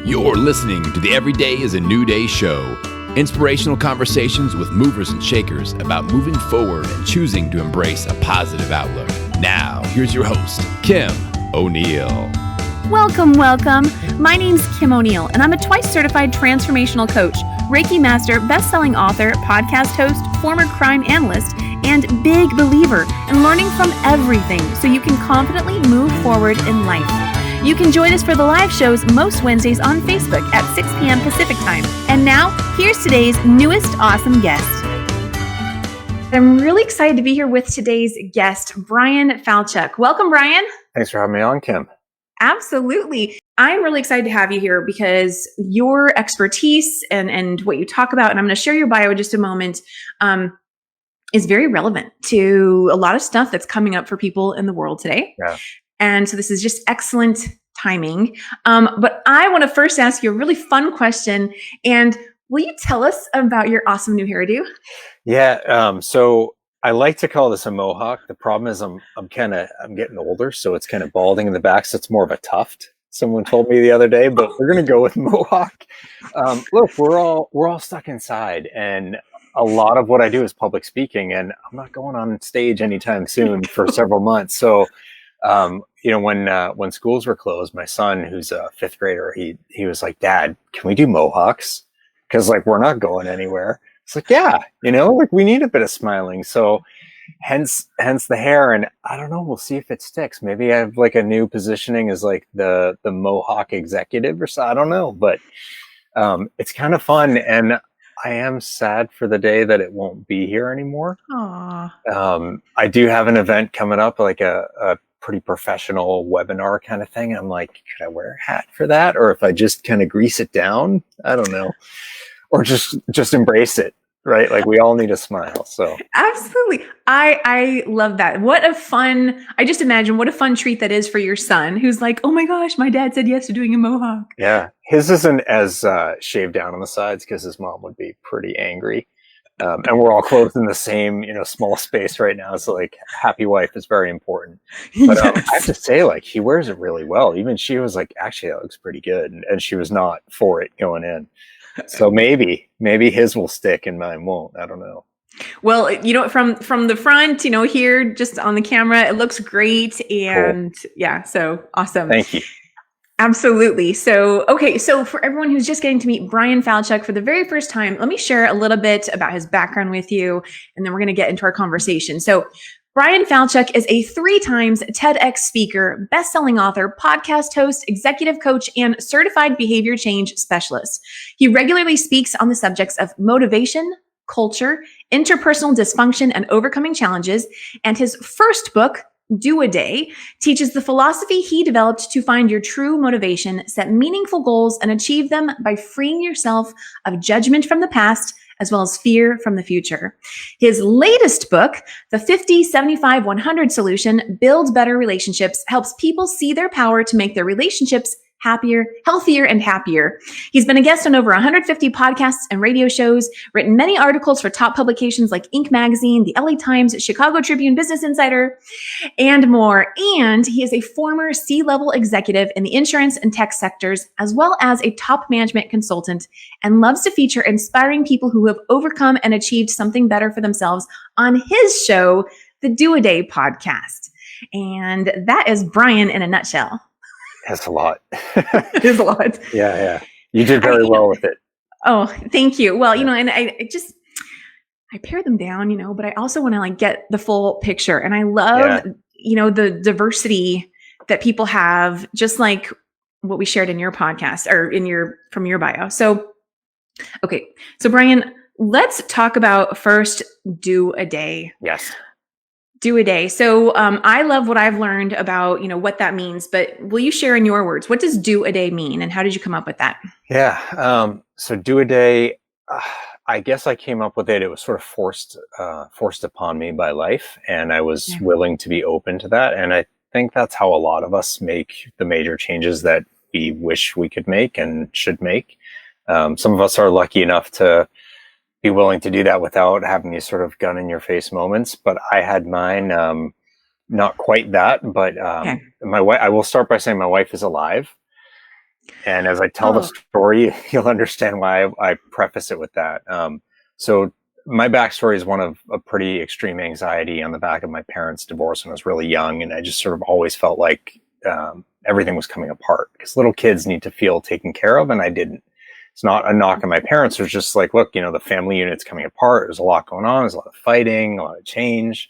You're listening to the Everyday is a New Day show. Inspirational conversations with movers and shakers about moving forward and choosing to embrace a positive outlook. Now, here's your host, Kim O'Neill. Welcome. My name's Kim O'Neill, and I'm a twice certified transformational coach, Reiki master, best-selling author, podcast host, former crime analyst, and big believer in learning from everything so you can confidently move forward in life. You can join us for the live shows most Wednesdays on Facebook at 6 p.m. Pacific time. And now, here's today's newest awesome guest. I'm really excited to be here with today's guest, Bryan Falchuk. Welcome, Bryan. Thanks for having me on, Kim. Absolutely. I'm really excited to have you here because your expertise and what you talk about, and I'm going to share your bio in just a moment, is very relevant to a lot of stuff that's coming up for people in the world today. Yeah. And so this is just excellent timing. But I want to first ask you a really fun question. And will you tell us about your awesome new hairdo? Yeah. So I like to call this a mohawk. The problem is I'm getting older, so it's kind of balding in the back. So it's more of a tuft. Someone told me the other day, but we're going to go with mohawk. Look, we're all stuck inside, and a lot of what I do is public speaking, and I'm not going on stage anytime soon for several months. So, when schools were closed, my son, who's a fifth grader, he was like, "Dad, can we do mohawks? Because we're not going anywhere." It's like, yeah, we need a bit of smiling. So hence the hair. And I don't know, we'll see if it sticks. Maybe I have a new positioning as the mohawk executive or so. I don't know, but it's kind of fun. And I am sad for the day that it won't be here anymore. Aww. I do have an event coming up, a pretty professional webinar kind of thing. I'm like, could I wear a hat for that? Or if I just kind of grease it down, I don't know. Or just embrace it, right? We all need a smile. So absolutely. I love that. I just imagine what a fun treat that is for your son who's like, oh my gosh, my dad said yes to doing a mohawk. Yeah. His isn't as shaved down on the sides because his mom would be pretty angry. And we're all clothed in the same, small space right now. So happy wife is very important. But Yes. I have to say, he wears it really well. Even she was like, actually, that looks pretty good. And she was not for it going in. So maybe his will stick and mine won't. I don't know. Well, from the front, here just on the camera, it looks great. And cool. Yeah, so awesome. Thank you. Absolutely. So, okay. So for everyone who's just getting to meet Bryan Falchuk for the very first time, let me share a little bit about his background with you, and then we're going to get into our conversation. So Bryan Falchuk is a 3 times TEDx speaker, best-selling author, podcast host, executive coach, and certified behavior change specialist. He regularly speaks on the subjects of motivation, culture, interpersonal dysfunction, and overcoming challenges. And his first book, Do a Day, teaches the philosophy he developed to find your true motivation, set meaningful goals, and achieve them by freeing yourself of judgment from the past, as well as fear from the future. His latest book, The 50-75-100 Solution, Builds Better Relationships, helps people see their power to make their relationships happier, healthier, and happier. He's been a guest on over 150 podcasts and radio shows, written many articles for top publications like Inc. Magazine, the LA Times, Chicago Tribune, Business Insider, and more. And he is a former C-level executive in the insurance and tech sectors, as well as a top management consultant, and loves to feature inspiring people who have overcome and achieved something better for themselves on his show, the Do a Day podcast. And that is Bryan in a nutshell. That's a lot. It is a lot. Yeah. You did very well with it. Oh, thank you. Well, and I pare them down, but I also want to get the full picture. And I love, the diversity that people have, just like what we shared in your podcast or from your bio. So, okay. So Bryan, let's talk about first Do a Day. Yes. Do a Day. So I love what I've learned about, what that means, but will you share in your words, what does Do a Day mean and how did you come up with that? Yeah. So Do a Day, I guess I came up with it. It was sort of forced upon me by life, and I was willing to be open to that. And I think that's how a lot of us make the major changes that we wish we could make and should make. Some of us are lucky enough to be willing to do that without having these sort of gun in your face moments. But I had mine, not quite that, but my wife, I will start by saying my wife is alive. And as I tell the Oh, story, you'll understand why I preface it with that. So my backstory is one of a pretty extreme anxiety on the back of my parents' divorce when I was really young. And I just sort of always felt like everything was coming apart because little kids need to feel taken care of. And I didn't. It's not a knock on my parents. It was just like, look, the family unit's coming apart. There's a lot going on. There's a lot of fighting, a lot of change.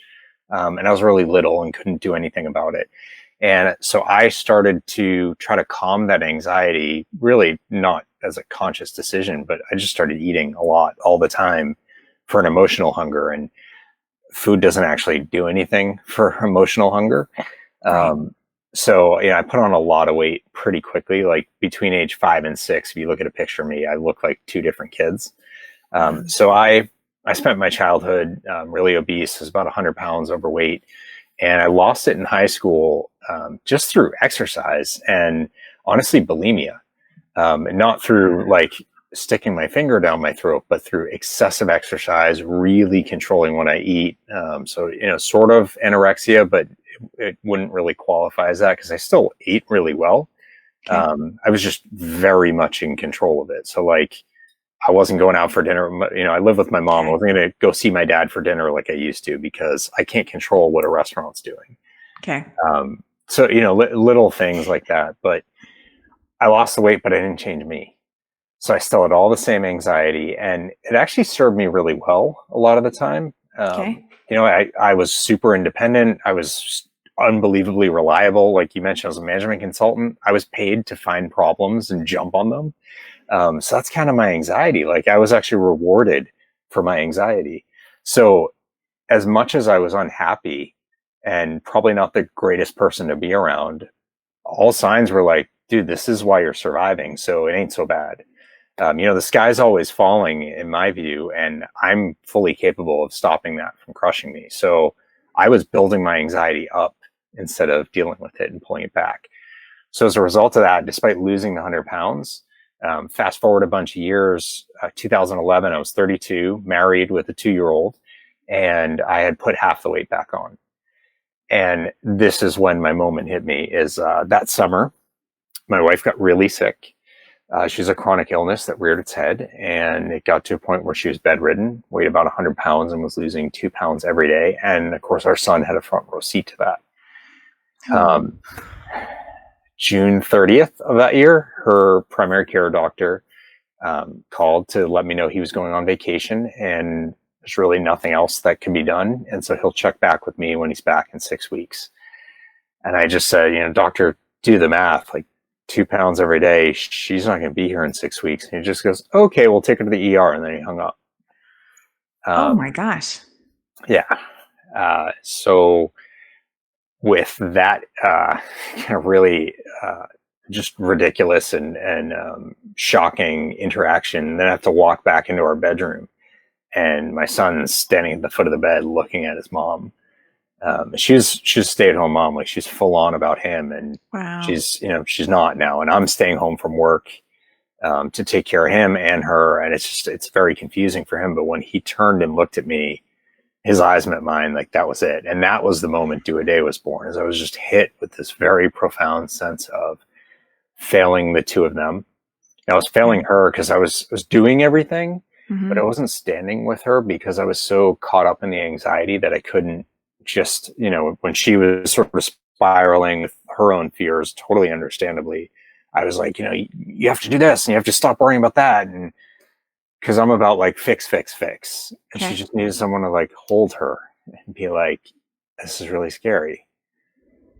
And I was really little and couldn't do anything about it. And so I started to try to calm that anxiety, really not as a conscious decision, but I just started eating a lot all the time for an emotional hunger. And food doesn't actually do anything for emotional hunger. right. So, I put on a lot of weight pretty quickly, like between age 5 and 6. If you look at a picture of me, I look like two different kids. So I spent my childhood really obese, was about 100 pounds overweight. And I lost it in high school just through exercise and honestly bulimia, and not through like sticking my finger down my throat, but through excessive exercise, really controlling what I eat. So, sort of anorexia, but it wouldn't really qualify as that because I still ate really well. Okay. I was just very much in control of it. So like, I wasn't going out for dinner. I live with my mom. I wasn't going to go see my dad for dinner like I used to because I can't control what a restaurant's doing. Okay. So, little things like that. But I lost the weight, but I didn't change me. So I still had all the same anxiety, and it actually served me really well a lot of the time. Okay. I was super independent. I was unbelievably reliable. Like you mentioned, I was a management consultant. I was paid to find problems and jump on them. So that's kind of my anxiety. Like I was actually rewarded for my anxiety. So as much as I was unhappy and probably not the greatest person to be around, all signs were like, dude, this is why you're surviving. So it ain't so bad. The sky's always falling in my view, and I'm fully capable of stopping that from crushing me. So I was building my anxiety up instead of dealing with it and pulling it back. So as a result of that, despite losing the 100 pounds, fast forward a bunch of years, 2011, I was 32, married with a 2-year-old, and I had put half the weight back on. And this is when my moment hit me is that summer, my wife got really sick. She has a chronic illness that reared its head, and it got to a point where she was bedridden, weighed about 100 pounds and was losing 2 pounds every day. And of course, our son had a front row seat to that. June 30th of that year, her primary care doctor called to let me know he was going on vacation and there's really nothing else that can be done. And so he'll check back with me when he's back in 6 weeks. And I just said, doctor, do the math, like 2 pounds every day. She's not going to be here in 6 weeks. And he just goes, okay, we'll take her to the ER. And then he hung up. Oh my gosh. Yeah. So with that kind of really just ridiculous and shocking interaction, then I have to walk back into our bedroom, and my son's standing at the foot of the bed looking at his mom. She's a stay-at-home mom, like she's full on about him, and Wow. she's not now, and I'm staying home from work to take care of him and her, and it's very confusing for him. But when he turned and looked at me, his eyes met mine, like that was it. And that was the moment Do a Day was born, as I was just hit with this very profound sense of failing the two of them. And I was failing her because I was doing everything, but I wasn't standing with her because I was so caught up in the anxiety that I couldn't just, when she was sort of spiraling with her own fears, totally understandably, I was like, you have to do this and you have to stop worrying about that. And because I'm about like fix. And she just needed someone to like hold her and be like, this is really scary.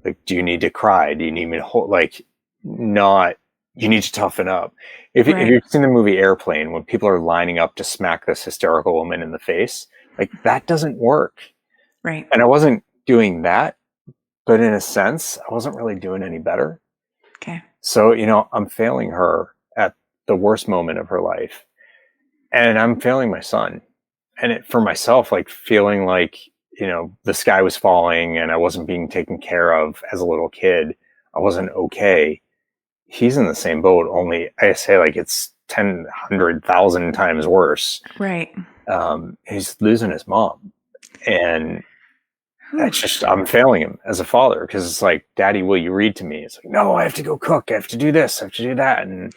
Like, do you need to cry? Do you need me to hold, like, not, you need to toughen up. If you've seen the movie Airplane, when people are lining up to smack this hysterical woman in the face, like that doesn't work. Right. And I wasn't doing that, but in a sense, I wasn't really doing any better. Okay. So, I'm failing her at the worst moment of her life. And I'm failing my son. And for myself, like feeling like, the sky was falling and I wasn't being taken care of as a little kid. I wasn't okay. He's in the same boat, only I say like it's 10, 100,000 times worse. Right. He's losing his mom. And That's just, I'm failing him as a father, because it's like, Daddy, will you read to me? It's like, no, I have to go cook. I have to do this. I have to do that. And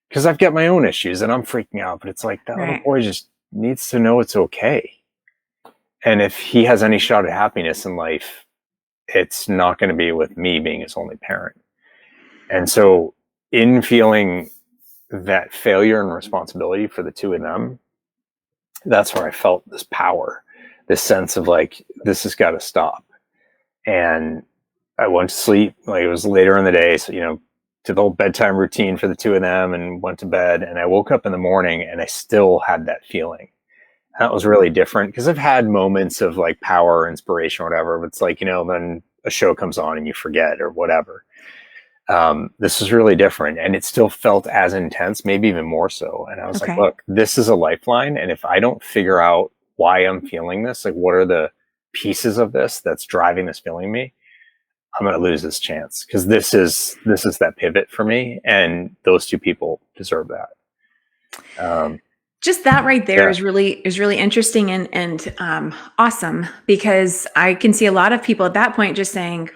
because I've got my own issues and I'm freaking out, but it's like that little boy just needs to know it's okay. And if he has any shot at happiness in life, it's not going to be with me being his only parent. And so in feeling that failure and responsibility for the two of them, that's where I felt this power, this sense of like, this has got to stop. And I went to sleep, like it was later in the day. So, did the whole bedtime routine for the two of them and went to bed. And I woke up in the morning and I still had that feeling. That was really different, because I've had moments of like power, inspiration, or whatever. But it's like, then a show comes on and you forget or whatever. This is really different, and it still felt as intense, maybe even more so. And I was like, look, this is a lifeline. And if I don't figure out why I'm feeling this, like what are the pieces of this that's driving this feeling in me, I'm going to lose this chance, because this is that pivot for me. And those two people deserve that. Just that right there is really interesting and awesome, because I can see a lot of people at that point just saying,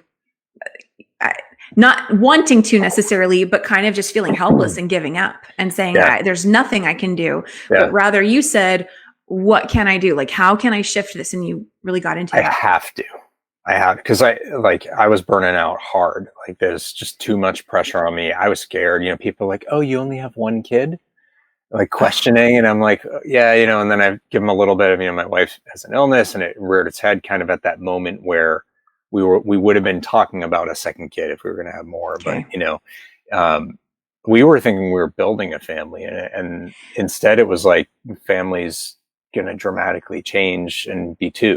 not wanting to necessarily, but kind of just feeling helpless and giving up and saying, there's nothing I can do. But rather you said, what can I do? Like, how can I shift this? And you really got into it. I have, because I was burning out hard. Like there's just too much pressure on me. I was scared. People are like, oh, you only have one kid? Like questioning. And I'm like, yeah, and then I give them a little bit of, my wife has an illness, and it reared its head kind of at that moment where we would have been talking about a second kid if we were going to have more. Okay. But, we were thinking we were building a family, and instead it was like family's going to dramatically change and be two.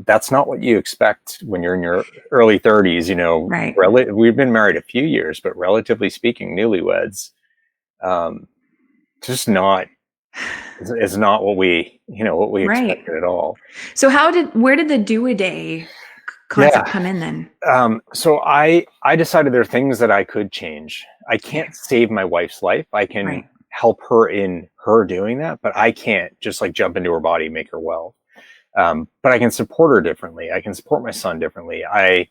That's not what you expect when you're in your early 30s, right. We've been married a few years, but relatively speaking, newlyweds, just not, it's not what we expected at all. So where did the do-a-day concept come in then? So I decided there are things that I could change. I can't save my wife's life. I can help her in her doing that, but I can't just like jump into her body and make her well. But I can support her differently. I can support my son differently. I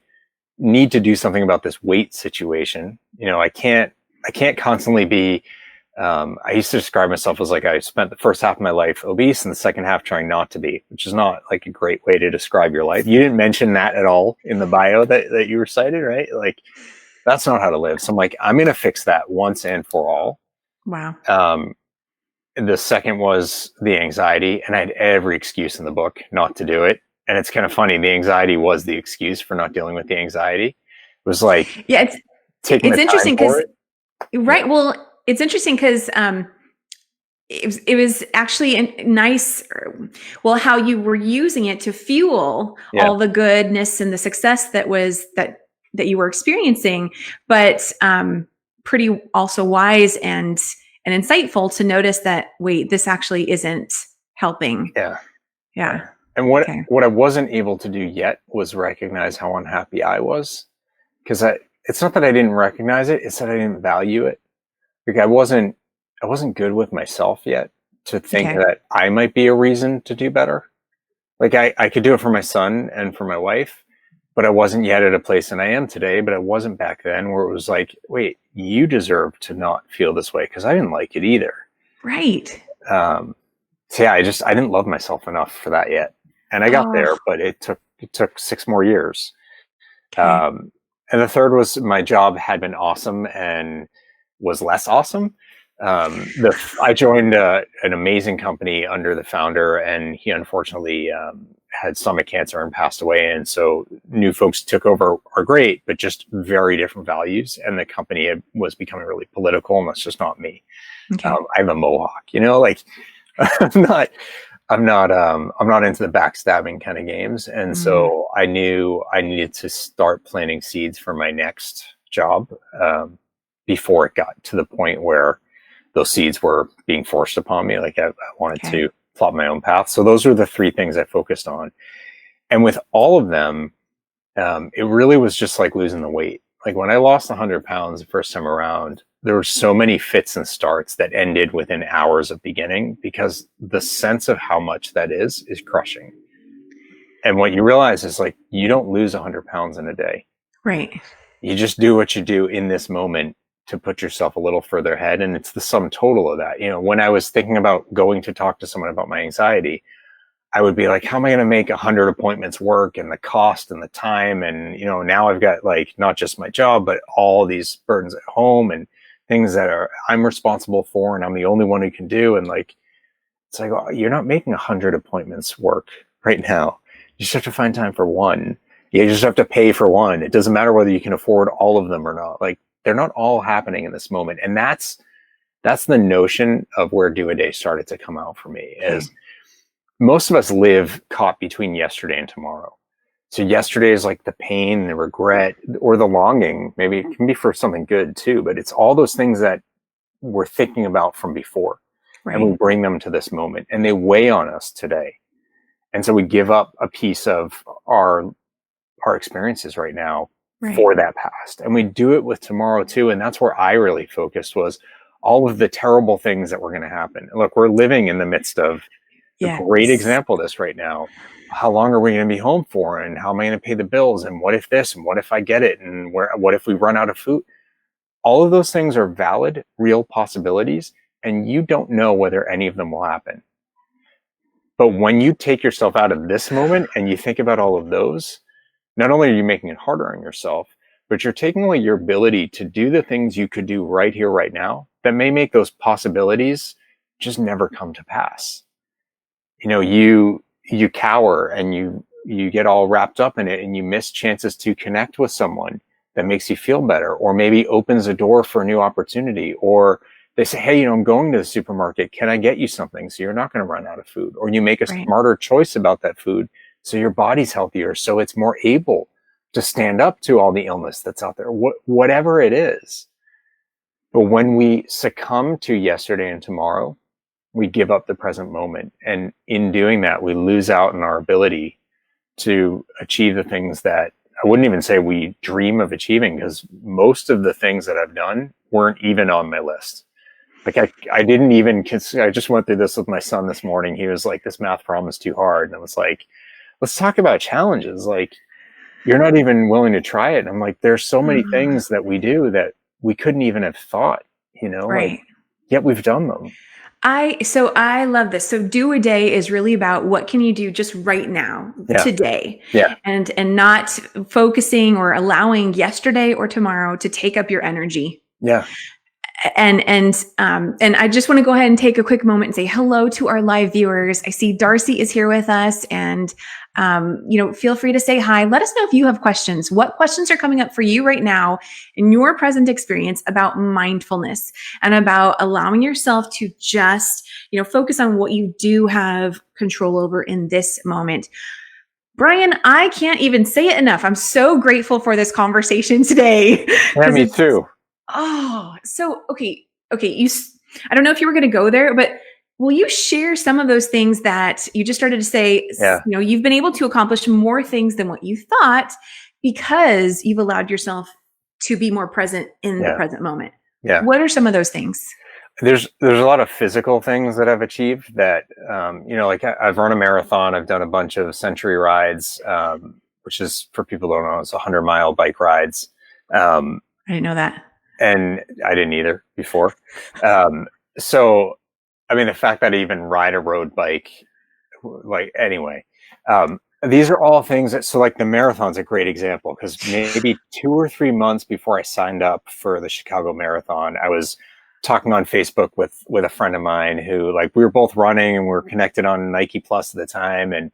need to do something about this weight situation. I can't constantly be, I used to describe myself as like, I spent the first half of my life obese and the second half trying not to be, which is not like a great way to describe your life. You didn't mention that at all in the bio that you recited, right? Like that's not how to live. So I'm like, I'm going to fix that once and for all. Wow. The second was the anxiety, and I had every excuse in the book not to do it. And it's kind of funny. The anxiety was the excuse for not dealing with the anxiety. It was like, it's interesting because, right. Well, it's interesting because, it was actually nice. Well, how you were using it to fuel all the goodness and the success that you were experiencing, but, pretty also wise and insightful to notice that, wait, this actually isn't helping. Yeah. And what I wasn't able to do yet was recognize how unhappy I was, because it's not that I didn't recognize it. It's that I didn't value it. Like I wasn't good with myself yet to think that I might be a reason to do better. Like I could do it for my son and for my wife, but I wasn't yet at a place, and I am today, but I wasn't back then, where it was like, wait, you deserve to not feel this way, because I didn't like it either. Right. So yeah, I didn't love myself enough for that yet. And I got there, but it took 6 more years. And the third was my job had been awesome and was less awesome. I joined an amazing company under the founder, and he unfortunately had stomach cancer and passed away. And so new folks took over are great, but just very different values. And the company was becoming really political, and that's just not me. Okay. I have a mohawk, like I'm not into the backstabbing kind of games. And so I knew I needed to start planting seeds for my next job before it got to the point where those seeds were being forced upon me. Like I wanted to plot my own path. So those were the 3 things I focused on. And with all of them, it really was just like losing the weight. Like when I lost 100 pounds the first time around, there were so many fits and starts that ended within hours of beginning, because the sense of how much that is crushing. And what you realize is like, you don't lose 100 pounds in a day. Right. You just do what you do in this moment to put yourself a little further ahead. And it's the sum total of that. You know, when I was thinking about going to talk to someone about my anxiety, I would be like, how am I going to make 100 appointments work, and the cost and the time? And, you know, now I've got like, not just my job, but all these burdens at home and things that I'm responsible for, and I'm the only one who can do. And like, it's like, well, you're not making 100 appointments work right now. You just have to find time for one. You just have to pay for one. It doesn't matter whether you can afford all of them or not. Like, they're not all happening in this moment. And that's the notion of where Do a Day started to come out for me. Is most of us live caught between yesterday and tomorrow. So yesterday is like the pain, the regret, or the longing. Maybe it can be for something good too, but it's all those things that we're thinking about from before. Right. And we bring them to this moment, and they weigh on us today. And so we give up a piece of our experiences right now for that past. And we do it with tomorrow too. And that's where I really focused, was all of the terrible things that were going to happen. Look, we're living in the midst of a great example of this right now. How long are we going to be home for? And how am I going to pay the bills? And what if this? And what if I get it? And what if we run out of food? All of those things are valid, real possibilities. And you don't know whether any of them will happen. But when you take yourself out of this moment and you think about all of those, not only are you making it harder on yourself, but you're taking away your ability to do the things you could do right here, right now, that may make those possibilities just never come to pass. You know, you cower and you get all wrapped up in it, and you miss chances to connect with someone that makes you feel better, or maybe opens a door for a new opportunity. Or they say, hey, you know, I'm going to the supermarket. Can I get you something? So you're not going to run out of food. Or you make a smarter choice about that food, so your body's healthier, so it's more able to stand up to all the illness that's out there, whatever it is. But when we succumb to yesterday and tomorrow, we give up the present moment. And in doing that, we lose out on our ability to achieve the things that I wouldn't even say we dream of achieving, because most of the things that I've done weren't even on my list. Like I didn't even consider. I just went through this with my son this morning. He was like, this math problem is too hard. And I was like, let's talk about challenges. Like, you're not even willing to try it. And I'm like, there's so many things that we do that we couldn't even have thought, you know, like, yet we've done them. So I love this. So Do a Day is really about what can you do just right now, today, and not focusing or allowing yesterday or tomorrow to take up your energy. Yeah. And I just want to go ahead and take a quick moment and say hello to our live viewers. I see Darcy is here with us, and you know, feel free to say hi. Let us know if you have questions. What questions are coming up for you right now in your present experience about mindfulness and about allowing yourself to just, you know, focus on what you do have control over in this moment. Bryan, I can't even say it enough. I'm so grateful for this conversation today. Yeah, me too. Oh, so, okay. I don't know if you were going to go there, but will you share some of those things that you just started to say, you know, you've been able to accomplish more things than what you thought because you've allowed yourself to be more present in the present moment. Yeah. What are some of those things? There's a lot of physical things that I've achieved that, you know, like I've run a marathon. I've done a bunch of century rides, which is, for people who don't know, it's 100-mile bike rides. I didn't know that. And I didn't either before. So, I mean, the fact that I even ride a road bike, like, anyway, these are all things that, so like the marathon's a great example, because maybe 2 or 3 months before I signed up for the Chicago Marathon, I was talking on Facebook with a friend of mine who, like, we were both running and we were connected on Nike Plus at the time, and,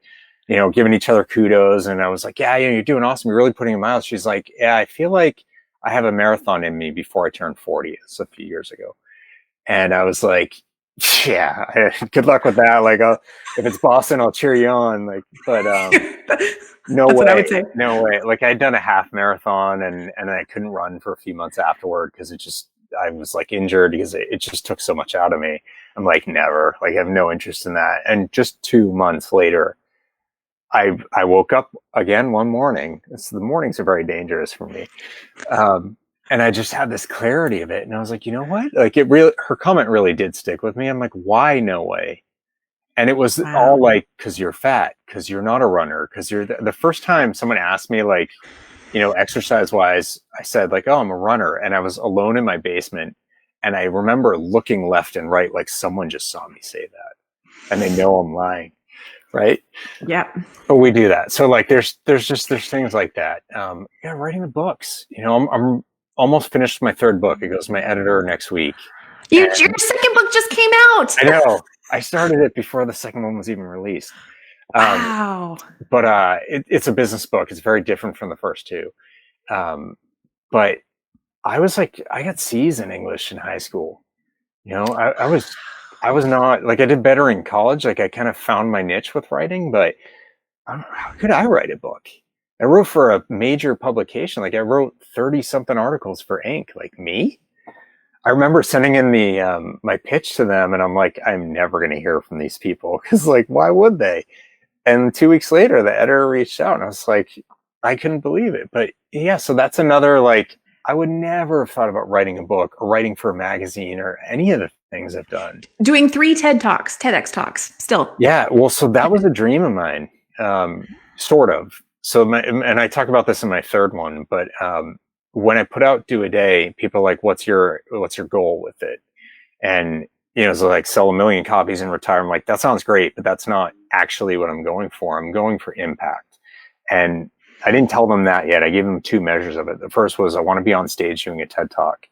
you know, giving each other kudos. And I was like, yeah, you know, you're doing awesome. You're really putting in miles. She's like, yeah, I feel like I have a marathon in me before I turned 40. It's a few years ago. And I was like, yeah, good luck with that. Like, if it's Boston, I'll cheer you on. Like, but no way, what I would say. No way. Like, I'd done a half marathon and I couldn't run for a few months afterward because I was like injured because it just took so much out of me. I'm like, never. Like, I have no interest in that. And just 2 months later, I woke up again one morning. The mornings are very dangerous for me. And I just had this clarity of it. And I was like, you know what? Like, her comment really did stick with me. I'm like, why no way? And it was Wow. all like, because you're fat, because you're not a runner, because you're the first time someone asked me, like, exercise wise, I said, like, oh, I'm a runner. And I was alone in my basement. And I remember looking left and right, like someone just saw me say that. And they know I'm lying. Right. Yeah. But we do that. So like, there's things like that. Writing the books, I'm almost finished my third book. It goes to my editor next week. Your second book just came out. I know. I started it before the second one was even released. Wow. But it's a business book. It's very different from the first two. But I was like, I got C's in English in high school. I was not, like, I did better in college. Like, I kind of found my niche with writing, but I don't know, how could I write a book? I wrote for a major publication. Like, I wrote 30 something articles for Inc. Like, me? I remember sending in the my pitch to them, and I'm like, I'm never going to hear from these people, because, like, why would they? And 2 weeks later, the editor reached out, and I was like, I couldn't believe it. But yeah, so that's another, like, I would never have thought about writing a book or writing for a magazine or any of the things I've done. Doing 3 TEDx talks still. Yeah. Well, so that was a dream of mine, sort of. So and I talk about this in my third one, but when I put out Do a Day, people are like, what's your goal with it? And, so like, sell 1 million copies and retire. I'm like, that sounds great, but that's not actually what I'm going for. I'm going for impact. And I didn't tell them that yet. I gave them 2 measures of it. The first was, I want to be on stage doing a TED Talk.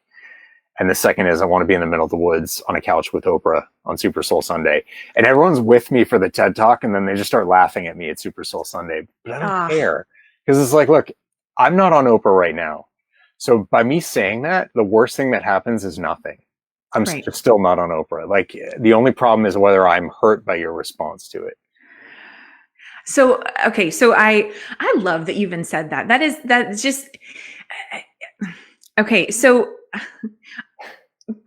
And the second is, I want to be in the middle of the woods on a couch with Oprah on Super Soul Sunday. And everyone's with me for the TED Talk, and then they just start laughing at me at Super Soul Sunday. But I don't care. Because it's like, look, I'm not on Oprah right now. So by me saying that, the worst thing that happens is nothing. I'm still not on Oprah. Like, the only problem is whether I'm hurt by your response to it. So, okay. So I love that you even said that. That's just, okay. So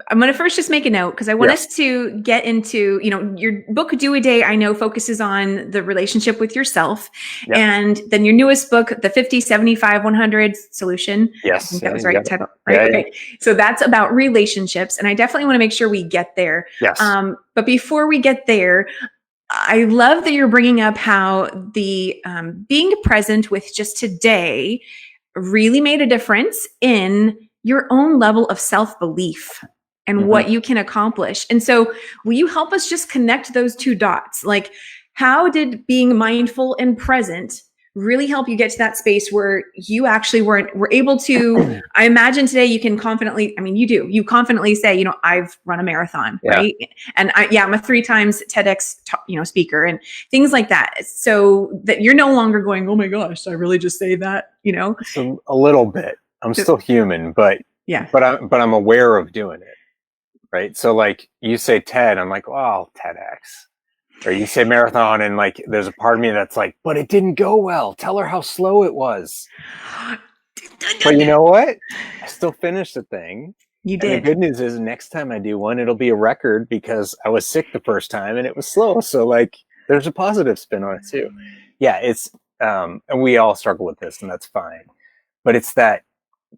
I'm going to first just make a note, because I want us to get into, your book, Do a Day, I know focuses on the relationship with yourself. Yep. And then your newest book, the 50, 75, 100 solution. Yes. I think that was right title, right? Yeah. Okay. So that's about relationships. And I definitely want to make sure we get there. Yes. But before we get there, I love that you're bringing up how the being present with just today really made a difference in your own level of self-belief and what you can accomplish. And so will you help us just connect those 2 dots? Like, how did being mindful and present really help you get to that space where you actually were able to, I imagine today you can confidently, you confidently say, I've run a marathon, right? And I'm a 3 times TEDx, speaker and things like that. So that you're no longer going, oh my gosh, I really just say that, So a little bit. I'm still human, but I'm aware of doing it. Right. So like, you say TED, I'm like, well, TEDx. Or you say marathon, and like, there's a part of me that's like, but it didn't go well. Tell her how slow it was. But you know what? I still finished the thing. You did. And the good news is, next time I do one, it'll be a record, because I was sick the first time and it was slow. So like, there's a positive spin on it too. Yeah. It's, and we all struggle with this, and that's fine. But it's that,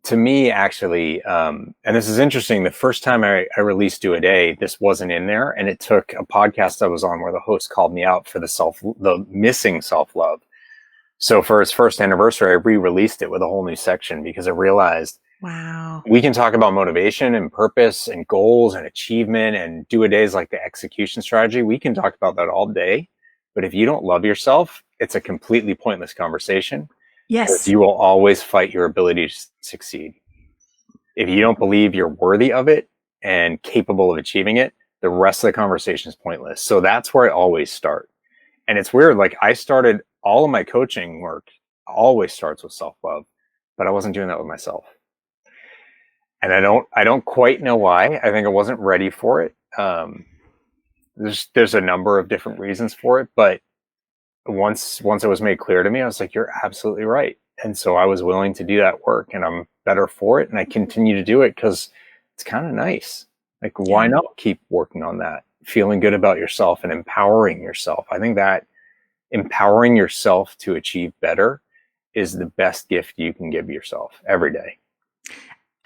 to me, actually, and this is interesting, the first time I released Do a Day, this wasn't in there, and it took a podcast I was on where the host called me out for the missing self-love. So for its first anniversary, I re-released it with a whole new section, because I realized, wow, we can talk about motivation and purpose and goals and achievement, and Do a Day is like the execution strategy. We can talk about that all day, but if you don't love yourself, it's a completely pointless conversation. Yes. You will always fight your ability to succeed. If you don't believe you're worthy of it and capable of achieving it, the rest of the conversation is pointless. So that's where I always start. And it's weird. Like, I started all of my coaching work always starts with self-love, but I wasn't doing that with myself. And I don't quite know why. I think I wasn't ready for it. There's a number of different reasons for it, but once it was made clear to me, I was like, you're absolutely right. And so I was willing to do that work, and I'm better for it. And I continue to do it because it's kind of nice. Like, why not keep working on that? Feeling good about yourself and empowering yourself. I think that empowering yourself to achieve better is the best gift you can give yourself every day.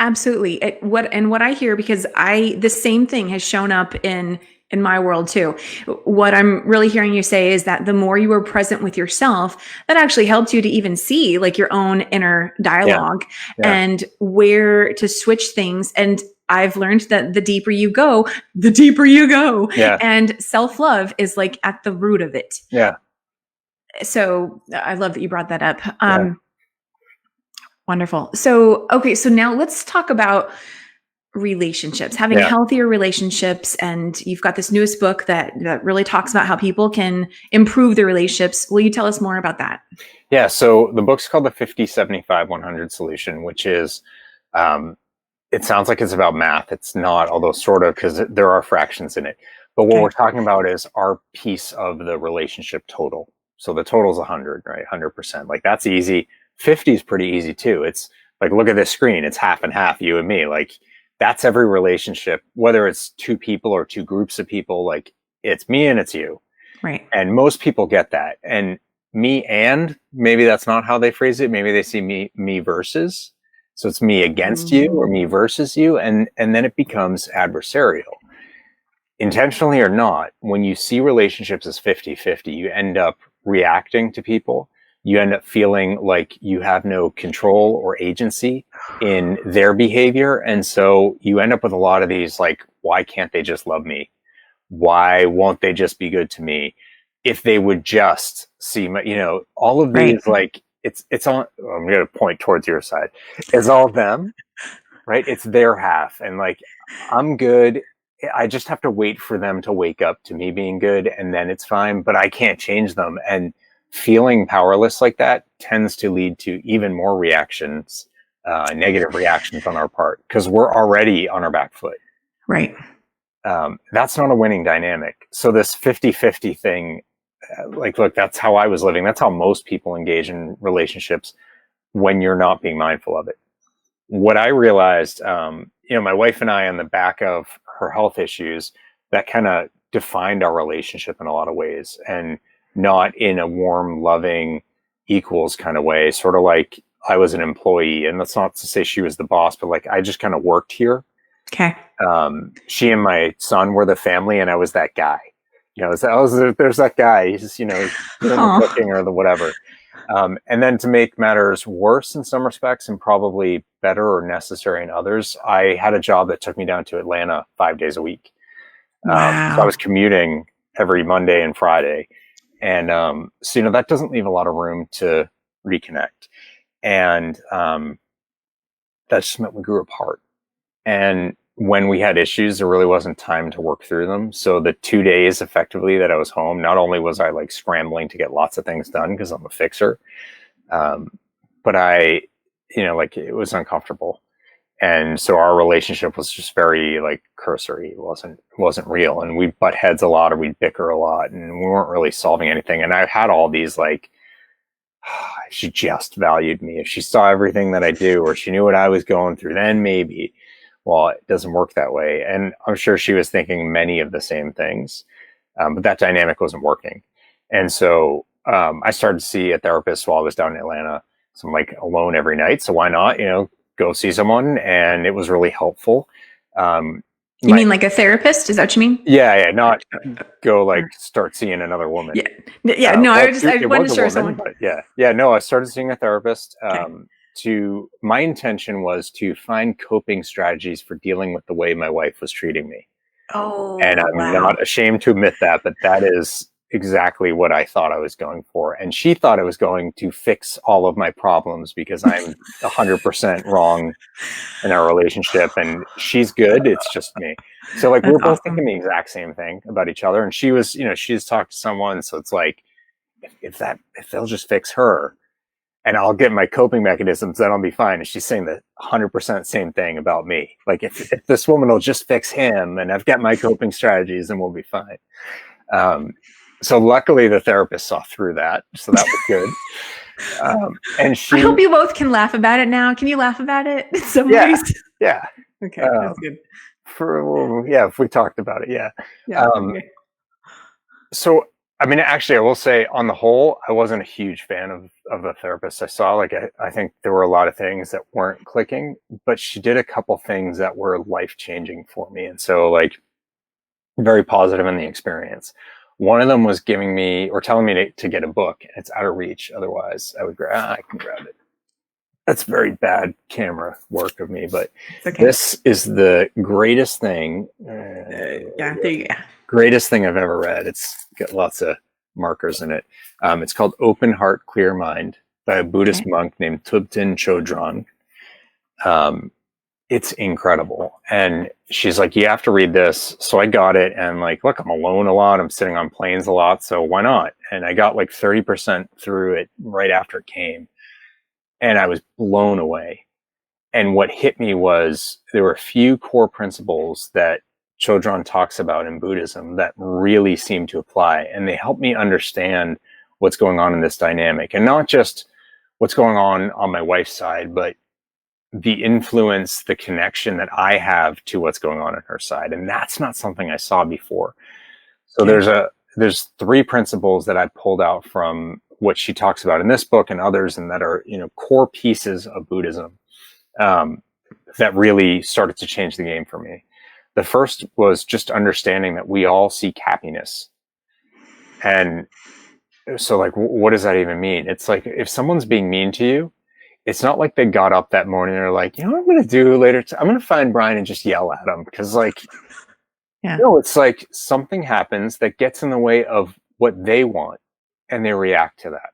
Absolutely. What I hear, because the same thing has shown up in in my world too. What I'm really hearing you say is that the more you are present with yourself, that actually helps you to even see like your own inner dialogue and where to switch things. And I've learned that the deeper you go, the deeper you go. Yeah. And self-love is like at the root of it. Yeah. So I love that you brought that up. Wonderful. So, okay. So now let's talk about relationships, having healthier relationships. And you've got this newest book that really talks about how people can improve their relationships. Will you tell us more about that? Yeah. So the book's called the 50-75-100 Solution, which is, it sounds like it's about math. It's not, although sort of, because there are fractions in it. But what we're talking about is our piece of the relationship total. So the total is 100, right? 100%. Like that's easy. 50 is pretty easy too. It's like, look at this screen. It's half and half, you and me. Like that's every relationship, whether it's two people or two groups of people, like it's me and it's you. Right. And most people get that. And me and maybe that's not how they phrase it. Maybe they see me versus. So it's me against you or me versus you. And then it becomes adversarial. Intentionally or not, when you see relationships as 50-50, you end up reacting to people. You end up feeling like you have no control or agency in their behavior. And so you end up with a lot of these, like, why can't they just love me? Why won't they just be good to me? If they would just see my, all of these, like, it's on, I'm going to point towards your side. It's all them, right? It's their half. And like, I'm good. I just have to wait for them to wake up to me being good. And then it's fine, but I can't change them. And feeling powerless like that tends to lead to even more reactions, negative reactions on our part, because we're already on our back foot. Right. That's not a winning dynamic. So this 50-50 thing, like, look, that's how I was living. That's how most people engage in relationships when you're not being mindful of it. What I realized, my wife and I, on the back of her health issues, that kind of defined our relationship in a lot of ways, and not in a warm, loving, equals kind of way, sort of like I was an employee. And that's not to say she was the boss, but like I just kind of worked here. Okay. She and my son were the family, and I was that guy. There's that guy. He's just, doing the cooking or the whatever. And then to make matters worse in some respects and probably better or necessary in others, I had a job that took me down to Atlanta 5 days a week. Wow. So I was commuting every Monday and Friday. And so, that doesn't leave a lot of room to reconnect. And that just meant we grew apart. And when we had issues, there really wasn't time to work through them. So the 2 days effectively that I was home, not only was I like scrambling to get lots of things done because I'm a fixer, but I, it was uncomfortable. And so our relationship was just very like cursory. It wasn't real. And we butt heads a lot, or we'd bicker a lot, and we weren't really solving anything. And I had all these like, if she just valued me, if she saw everything that I do, or she knew what I was going through, then maybe. Well, it doesn't work that way. And I'm sure she was thinking many of the same things, but that dynamic wasn't working. And so I started to see a therapist while I was down in Atlanta. So I'm like alone every night. So why not, go see someone? And it was really helpful. You mean like a therapist? Is that what you mean? Yeah. Not go like start seeing another woman. Yeah. No, I wasn't sure someone. But yeah. No, I started seeing a therapist. My intention was to find coping strategies for dealing with the way my wife was treating me. Oh, and I'm not ashamed to admit that, but that is exactly what I thought I was going for. And she thought I was going to fix all of my problems because I'm 100% wrong in our relationship, and she's good. It's just me. So like, we're both thinking the exact same thing about each other. And she was, she's talked to someone. So it's like, if they'll just fix her, and I'll get my coping mechanisms, then I'll be fine. And she's saying the 100% same thing about me. Like, if this woman will just fix him and I've got my coping strategies, then we'll be fine. So luckily the therapist saw through that. So that was good. And I hope you both can laugh about it now. Can you laugh about it in some ways? Yeah. Okay, that's good. If we talked about it, yeah. Okay. So, I mean, actually, I will say on the whole, I wasn't a huge fan of the therapist I saw. Like, I think there were a lot of things that weren't clicking, but she did a couple things that were life-changing for me. And so, like, very positive in the experience. One of them was giving me or telling me to get a book. It's out of reach. Otherwise, I can grab it. That's very bad camera work of me, but Okay. this is the greatest thing. Yeah, there you go. Greatest thing I've ever read. It's got lots of markers in it. It's called Open Heart, Clear Mind by a Buddhist monk named Thubten Chodron. It's incredible. And she's like, you have to read this. So I got it. And like, look, I'm alone a lot. I'm sitting on planes a lot. So why not? And I got like 30% through it right after it came. And I was blown away. And what hit me was there were a few core principles that Chodron talks about in Buddhism that really seem to apply. And they help me understand what's going on in this dynamic. And not just what's going on my wife's side, but the influence, the connection that I have to what's going on her side. And that's not something I saw before. So there's 3 principles that I pulled out from what she talks about in this book and others, and that are, core pieces of Buddhism that really started to change the game for me. The first was just understanding that we all seek happiness. And so like, what does that even mean? It's like, if someone's being mean to you, it's not like they got up that morning and they're like, what I'm going to do later? I'm going to find Bryan and just yell at him. Because like, it's like something happens that gets in the way of what they want and they react to that.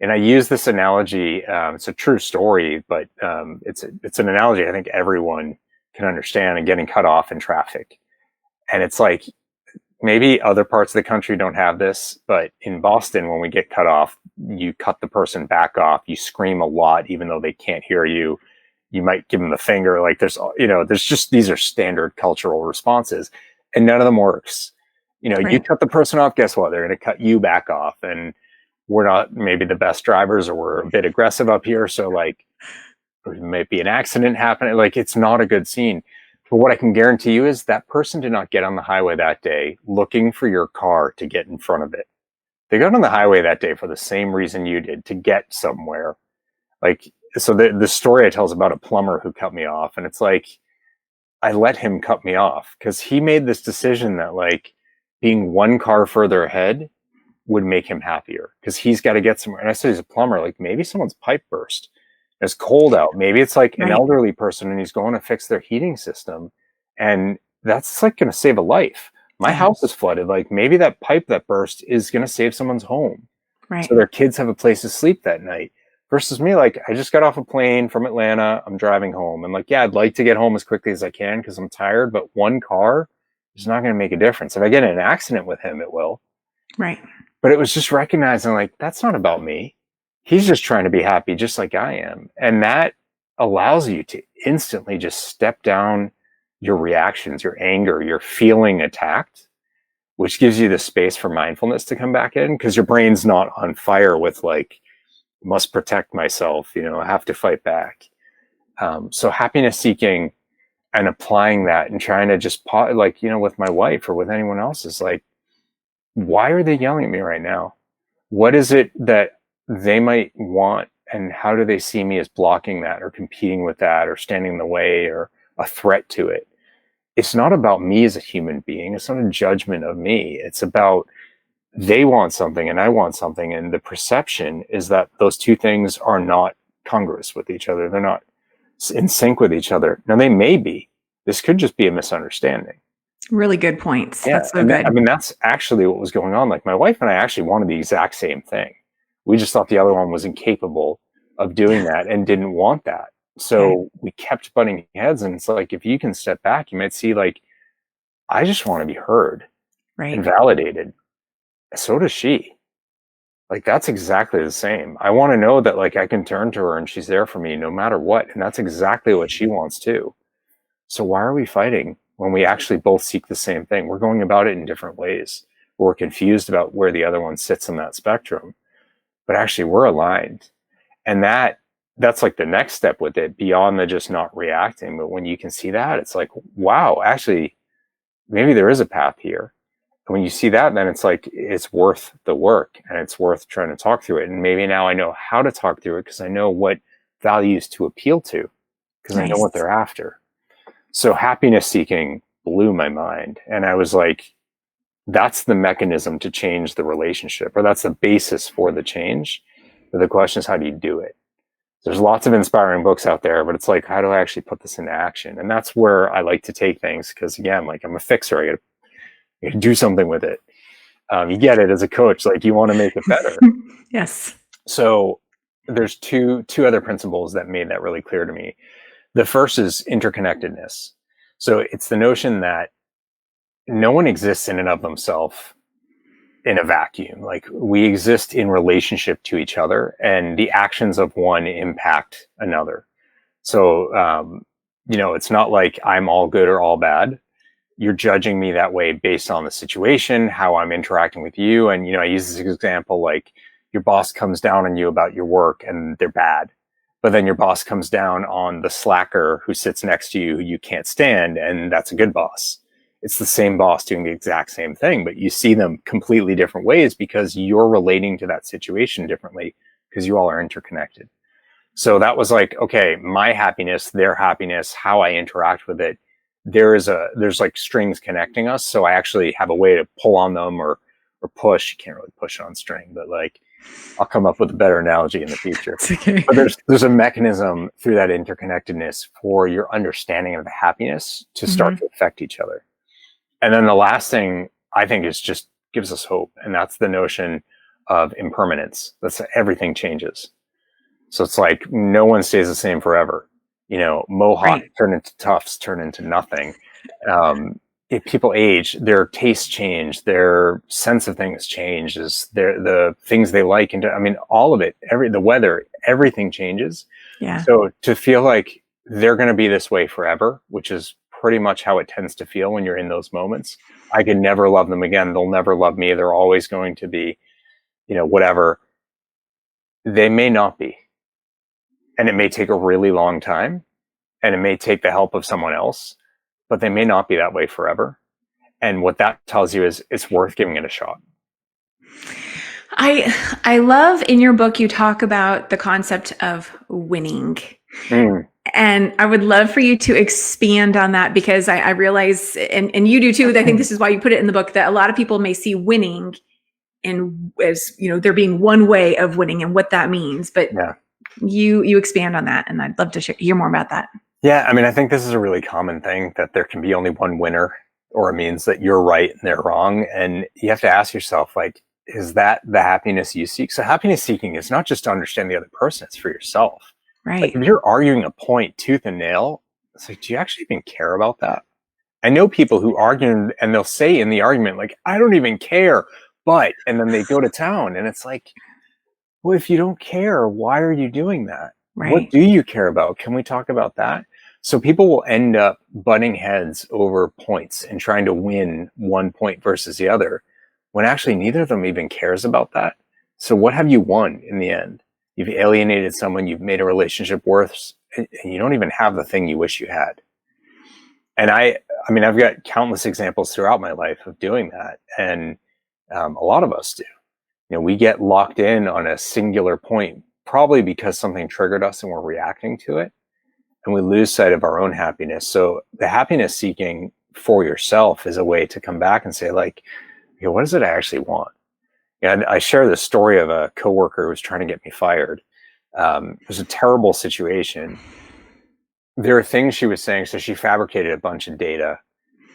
And I use this analogy. It's a true story, but it's an analogy I think everyone can understand, and getting cut off in traffic. And it's like, maybe other parts of the country don't have this, but in Boston, when we get cut off, you cut the person back off. You scream a lot, even though they can't hear you. You might give them the finger. Like there's just, these are standard cultural responses, and none of them works. You cut the person off, guess what? They're going to cut you back off. And we're not maybe the best drivers, or we're a bit aggressive up here. So like, there might be an accident happening. Like, it's not a good scene. But what I can guarantee you is that person did not get on the highway that day looking for your car to get in front of it. They got on the highway that day for the same reason you did, to get somewhere. Like, so the story I tell is about a plumber who cut me off. And it's like, I let him cut me off because he made this decision that like being one car further ahead would make him happier because he's got to get somewhere. And I said, he's a plumber. Like, maybe someone's pipe burst. It's cold out. Maybe it's like an elderly person and he's going to fix their heating system. And that's like going to save a life. My house is flooded. Like, maybe that pipe that burst is going to save someone's home. Right. So their kids have a place to sleep that night. Versus me, like, I just got off a plane from Atlanta. I'm driving home. And like, yeah, I'd like to get home as quickly as I can because I'm tired. But one car is not going to make a difference. If I get in an accident with him, it will. Right. But it was just recognizing, like, that's not about me. He's just trying to be happy just like I am. And that allows you to instantly just step down your reactions, your anger, your feeling attacked, which gives you the space for mindfulness to come back in because your brain's not on fire with like, must protect myself, I have to fight back. So happiness seeking and applying that and trying to just like, with my wife or with anyone else is like, why are they yelling at me right now? What is it that they might want, and how do they see me as blocking that or competing with that or standing in the way or a threat to it? It's not about me as a human being. It's not a judgment of me. It's about they want something and I want something. And the perception is that those two things are not congruous with each other. They're not in sync with each other. Now, they may be. This could just be a misunderstanding. Really good points. Yeah, that's so good. I mean, that's actually what was going on. Like, my wife and I actually wanted the exact same thing. We just thought the other one was incapable of doing that and didn't want that. So we kept butting heads. And it's like, if you can step back, you might see, like, I just want to be heard and validated. So does she. Like, that's exactly the same. I want to know that, like, I can turn to her and she's there for me no matter what. And that's exactly what she wants too. So why are we fighting when we actually both seek the same thing? We're going about it in different ways. We're confused about where the other one sits in that spectrum, but actually we're aligned. And that's like the next step with it, beyond the just not reacting. But when you can see that, it's like, wow, actually, maybe there is a path here. And when you see that, then it's like, it's worth the work and it's worth trying to talk through it. And maybe now I know how to talk through it because I know what values to appeal to, because I know what they're after. So happiness seeking blew my mind. And I was like, that's the mechanism to change the relationship, or that's the basis for the change. But the question is, how do you do it? There's lots of inspiring books out there, but it's like, how do I actually put this into action? And that's where I like to take things, because again, like, I'm a fixer. I gotta do something with it. You get it as a coach, like, you want to make it better. Yes. So there's two other principles that made that really clear to me. The first is interconnectedness. So it's the notion that no one exists in and of themselves in a vacuum. Like, we exist in relationship to each other, and the actions of one impact another. So, it's not like I'm all good or all bad. You're judging me that way based on the situation, how I'm interacting with you. And, I use this example, like, your boss comes down on you about your work and they're bad. But then your boss comes down on the slacker who sits next to you, who you can't stand, and that's a good boss. It's the same boss doing the exact same thing, but you see them completely different ways because you're relating to that situation differently, because you all are interconnected. So that was like, okay, my happiness, their happiness, how I interact with it, there's like strings connecting us. So I actually have a way to pull on them or push. You can't really push on string, but like, I'll come up with a better analogy in the future. Okay. But there's a mechanism through that interconnectedness for your understanding of the happiness to start to affect each other. And then the last thing I think is just gives us hope. And that's the notion of impermanence. That's everything changes. So it's like, no one stays the same forever. Mohawk turn into tufts, turn into nothing. If people age, their tastes change, their sense of things changes, the things they like. And all of it, the weather, everything changes. Yeah. So to feel like they're going to be this way forever, which is pretty much how it tends to feel when you're in those moments. I could never love them again. They'll never love me. They're always going to be, whatever. They may not be. And it may take a really long time, and it may take the help of someone else, but they may not be that way forever. And what that tells you is it's worth giving it a shot. I love in your book, you talk about the concept of winning. And I would love for you to expand on that, because I realize, and you do too, I think this is why you put it in the book, that a lot of people may see winning and as, there being one way of winning and what that means. But you expand on that, and I'd love to hear more about that. Yeah, I think this is a really common thing, that there can be only one winner, or it means that you're right and they're wrong. And you have to ask yourself, like, is that the happiness you seek? So happiness seeking is not just to understand the other person, it's for yourself. Right. Like, if you're arguing a point tooth and nail, it's like, do you actually even care about that? I know people who argue and they'll say in the argument, like, I don't even care, but, and then they go to town, and it's like, well, if you don't care, why are you doing that? Right. What do you care about? Can we talk about that? So people will end up butting heads over points and trying to win one point versus the other, when actually neither of them even cares about that. So what have you won in the end? You've alienated someone, you've made a relationship worse, and you don't even have the thing you wish you had. And I've got countless examples throughout my life of doing that. And a lot of us do. We get locked in on a singular point, probably because something triggered us and we're reacting to it, and we lose sight of our own happiness. So the happiness seeking for yourself is a way to come back and say, like, what is it I actually want? And I share the story of a coworker who was trying to get me fired. It was a terrible situation. There are things she was saying. So she fabricated a bunch of data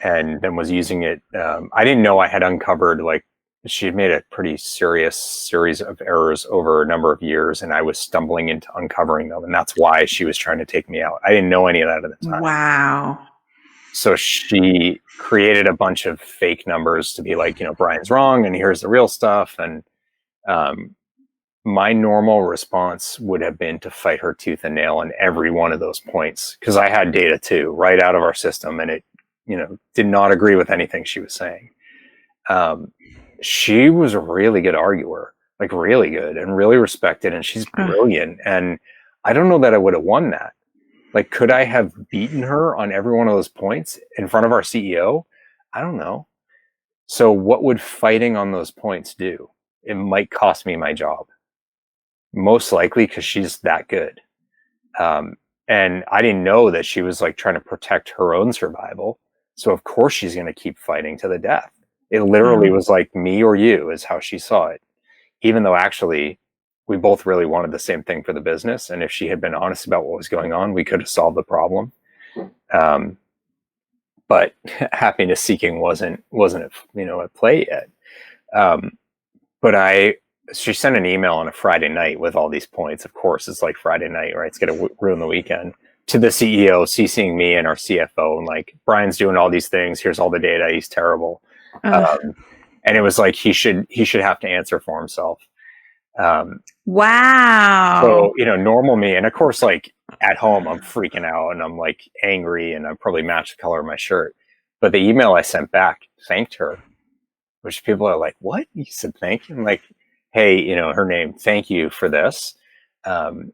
and then was using it. I didn't know I had uncovered, like, she had made a pretty serious series of errors over a number of years, and I was stumbling into uncovering them. And that's why she was trying to take me out. I didn't know any of that at the time. Wow. So she created a bunch of fake numbers to be like, Brian's wrong, and here's the real stuff. And my normal response would have been to fight her tooth and nail on every one of those points, because I had data too, right out of our system, and it, did not agree with anything she was saying. She was a really good arguer, like really good and really respected, and she's brilliant. And I don't know that I would have won that. Like, could I have beaten her on every one of those points in front of our CEO? I don't know. So what would fighting on those points do? It might cost me my job. Most likely, because she's that good. And I didn't know that she was like trying to protect her own survival. So of course she's going to keep fighting to the death. It literally was like me or you is how she saw it, even though actually we both really wanted the same thing for the business. And if she had been honest about what was going on, we could have solved the problem. But happiness seeking wasn't at play yet. But she sent an email on a Friday night with all these points. Of course, it's like Friday night, right? It's going to ruin the weekend. To the CEO, CCing me and our CFO, and like, Brian's doing all these things. Here's all the data. He's terrible. And it was like, he should have to answer for himself. Wow. So, normal me. And of course, like at home, I'm freaking out and I'm like angry and I probably matched the color of my shirt. But the email I sent back thanked her, which people are like, what? You said thank you? I'm like, hey, her name, thank you for this. And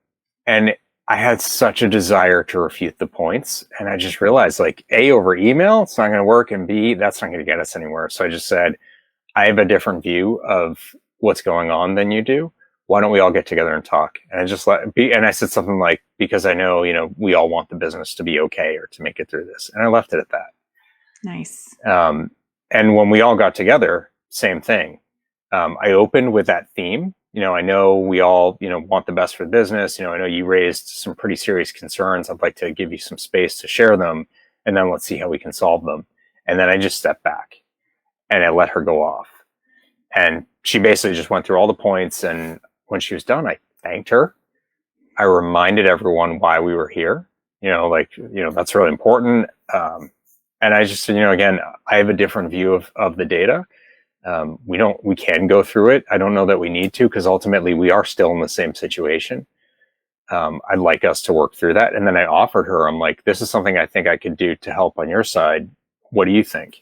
I had such a desire to refute the points. And I just realized, like, A, over email, it's not going to work. And B, that's not going to get us anywhere. So I just said, I have a different view of what's going on than you do. Why don't we all get together and talk? And I said something like, because I know, we all want the business to be okay or to make it through this. And I left it at that. Nice. And when we all got together, same thing. I opened with that theme. I know we all, want the best for the business. I know you raised some pretty serious concerns. I'd like to give you some space to share them, and then let's see how we can solve them. And then I just stepped back and I let her go off. And she basically just went through all the points. And when she was done, I thanked her. I reminded everyone why we were here. That's really important. And I just, again, I have a different view of the data. We can go through it. I don't know that we need to, because ultimately we are still in the same situation. I'd like us to work through that. And then I offered her, I'm like, this is something I think I could do to help on your side. What do you think?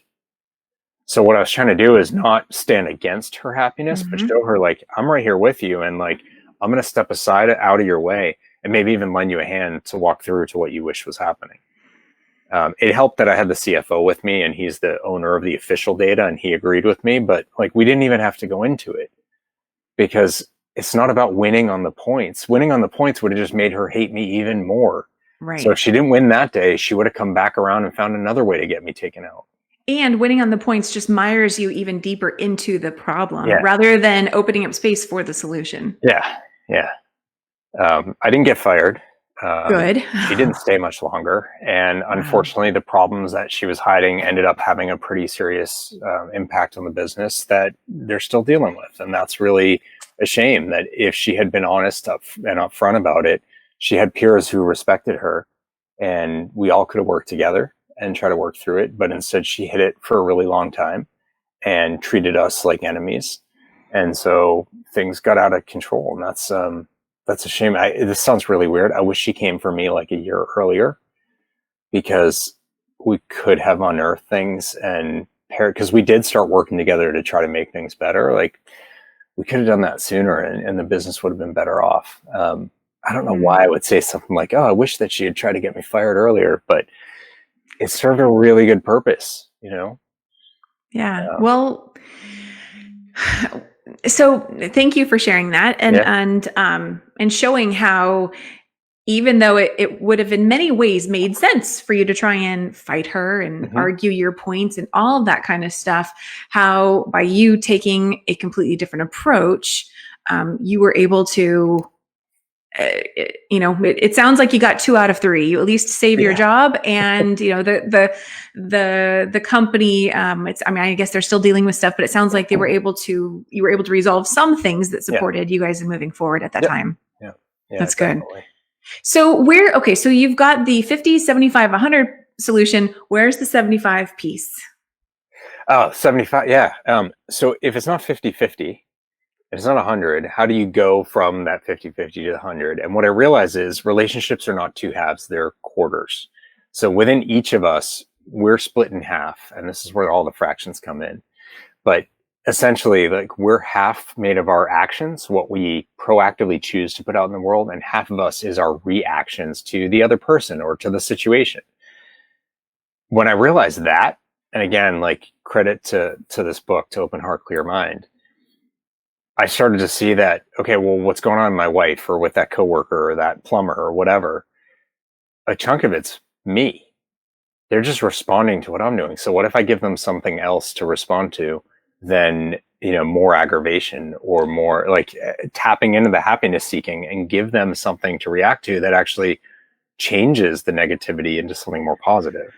So what I was trying to do is not stand against her happiness, but show her, like, I'm right here with you. And like, I'm going to step aside out of your way and maybe even lend you a hand to walk through to what you wish was happening. It helped that I had the CFO with me, and he's the owner of the official data, and he agreed with me. But like, we didn't even have to go into it, because it's not about winning on the points. Winning on the points would have just made her hate me even more. Right. So if she didn't win that day, she would have come back around and found another way to get me taken out. And winning on the points just mires you even deeper into the problem, rather than opening up space for the solution. Yeah. I didn't get fired. Good. She didn't stay much longer. And unfortunately, the problems that she was hiding ended up having a pretty serious impact on the business that they're still dealing with. And that's really a shame, that if she had been honest and upfront about it, she had peers who respected her, and we all could have worked together and try to work through it. But instead, she hid it for a really long time and treated us like enemies. And so things got out of control. And that's a shame. This sounds really weird. I wish she came for me like a year earlier, because we could have unearthed things and because we did start working together to try to make things better. Like, we could have done that sooner, and the business would have been better off. I don't know why I would say something like, oh, I wish that she had tried to get me fired earlier, but it served a really good purpose, Yeah. Well, so thank you for sharing that, and showing how, even though it would have in many ways made sense for you to try and fight her and argue your points and all of that kind of stuff, how by you taking a completely different approach, you were able to, it sounds like you got 2 out of 3. You at least save your job, and the company. I guess they're still dealing with stuff, but it sounds like you were able to resolve some things that supported you guys in moving forward at that time. Yeah, that's good. Definitely. So so you've got the 50, 75, 100 solution. Where's the 75 piece? Oh, 75. Yeah. So if it's not 50-50, if it's not 100, how do you go from that 50-50 to the 100? And what I realize is relationships are not 2 halves, they're quarters. So within each of us, we're split in half, and this is where all the fractions come in. But essentially, like, we're half made of our actions, what we proactively choose to put out in the world, and half of us is our reactions to the other person or to the situation. When I realized that, and again, like, credit to this book, To Open Heart, Clear Mind, I started to see that, okay, well, what's going on with my wife or with that coworker or that plumber or whatever, a chunk of it's me. they're just responding to what I'm doing. So what if I give them something else to respond to than, more aggravation or more like tapping into the happiness seeking, and give them something to react to that actually changes the negativity into something more positive.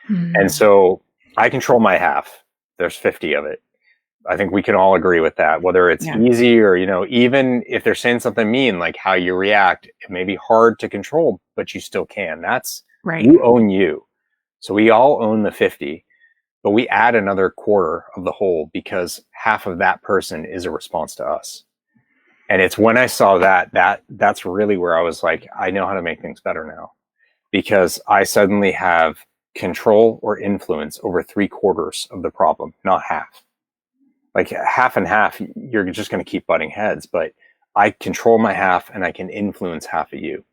And so I control my half. There's 50 of it. I think we can all agree with that, whether it's easy or, even if they're saying something mean, like how you react, it may be hard to control, but you still can. That's right. You own you. So we all own the 50, but we add another quarter of the whole because half of that person is a response to us. And it's when I saw that's really where I was like, I know how to make things better now, because I suddenly have control or influence over 3/4 of the problem, not half. Like half and half, you're just going to keep butting heads, but I control my half and I can influence half of you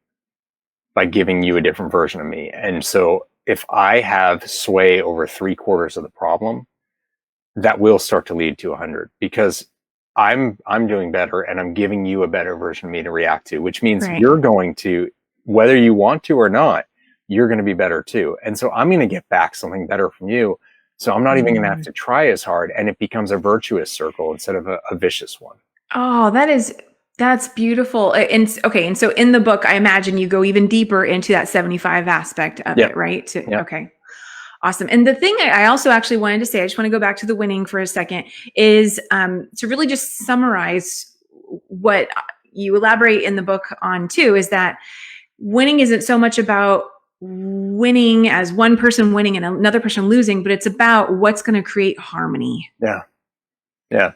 by giving you a different version of me. And so if I have sway over 3/4 of the problem, that will start to lead to 100, because I'm doing better and I'm giving you a better version of me to react to, which means you're going to, whether you want to or not, you're going to be better too. And so I'm going to get back something better from you. So I'm not even going to have to try as hard, and it becomes a virtuous circle instead of a vicious one. Oh, that's beautiful. And so in the book, I imagine you go even deeper into that 75 aspect of it, right? Okay. Awesome. And the thing I also actually wanted to say, I just want to go back to the winning for a second, is to really just summarize what you elaborate in the book on too, is that winning isn't so much about winning as one person winning and another person losing, but it's about what's going to create harmony. Yeah.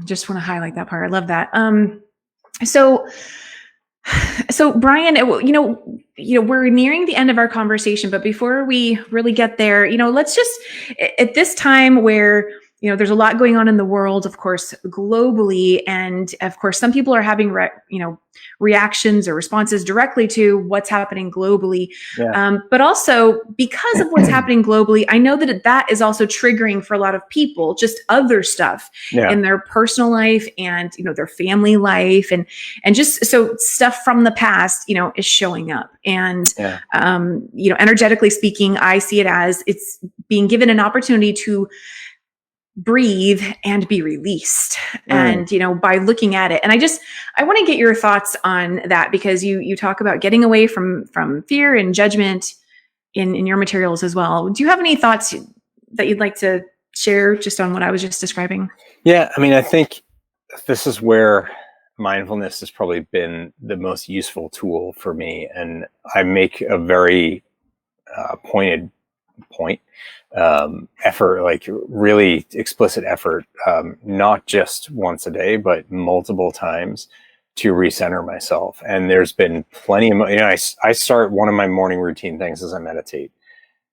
Just want to highlight that part. I love that. So Bryan, we're nearing the end of our conversation, but before we really get there, let's just, at this time where, there's a lot going on in the world, of course, globally. And of course, some people are having, reactions or responses directly to what's happening globally. But also because of what's happening globally, I know that is also triggering for a lot of people, just other stuff in their personal life and, their family life. And just so stuff from the past, is showing up. And, energetically speaking, I see it as it's being given an opportunity to breathe and be released. And, by looking at it, and I want to get your thoughts on that, because you talk about getting away from fear and judgment in your materials as well. Do you have any thoughts that you'd like to share just on what I was just describing? Yeah. I mean, I think this is where mindfulness has probably been the most useful tool for me. And I make a very pointed effort, like really explicit effort, not just once a day, but multiple times, to recenter myself. And there's been plenty of, I start, one of my morning routine things is I meditate,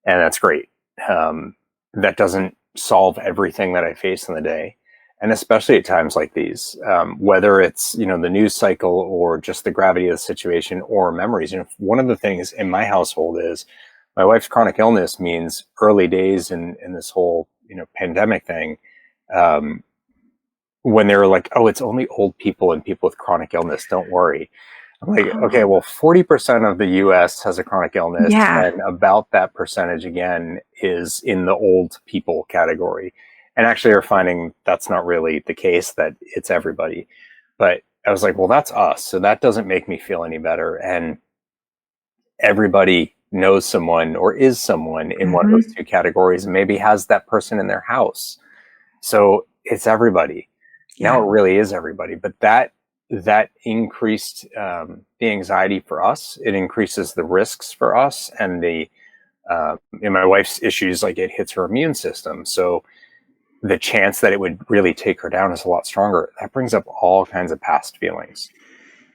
and that's great. That doesn't solve everything that I face in the day. And especially at times like these, whether it's, the news cycle or just the gravity of the situation or memories. One of the things in my household is, my wife's chronic illness means early days in this whole, pandemic thing, when they were like, oh, it's only old people and people with chronic illness, don't worry. I'm like, okay, well, 40% of the US has a chronic illness, and about that percentage again is in the old people category. And actually are finding that's not really the case, that it's everybody. But I was like, well, that's us. So that doesn't make me feel any better. And everybody knows someone or is someone in one of those two categories, and maybe has that person in their house. So it's everybody. Now it really is everybody. But that increased the anxiety for us. It increases the risks for us, and in my wife's issues, like it hits her immune system. So the chance that it would really take her down is a lot stronger. That brings up all kinds of past feelings.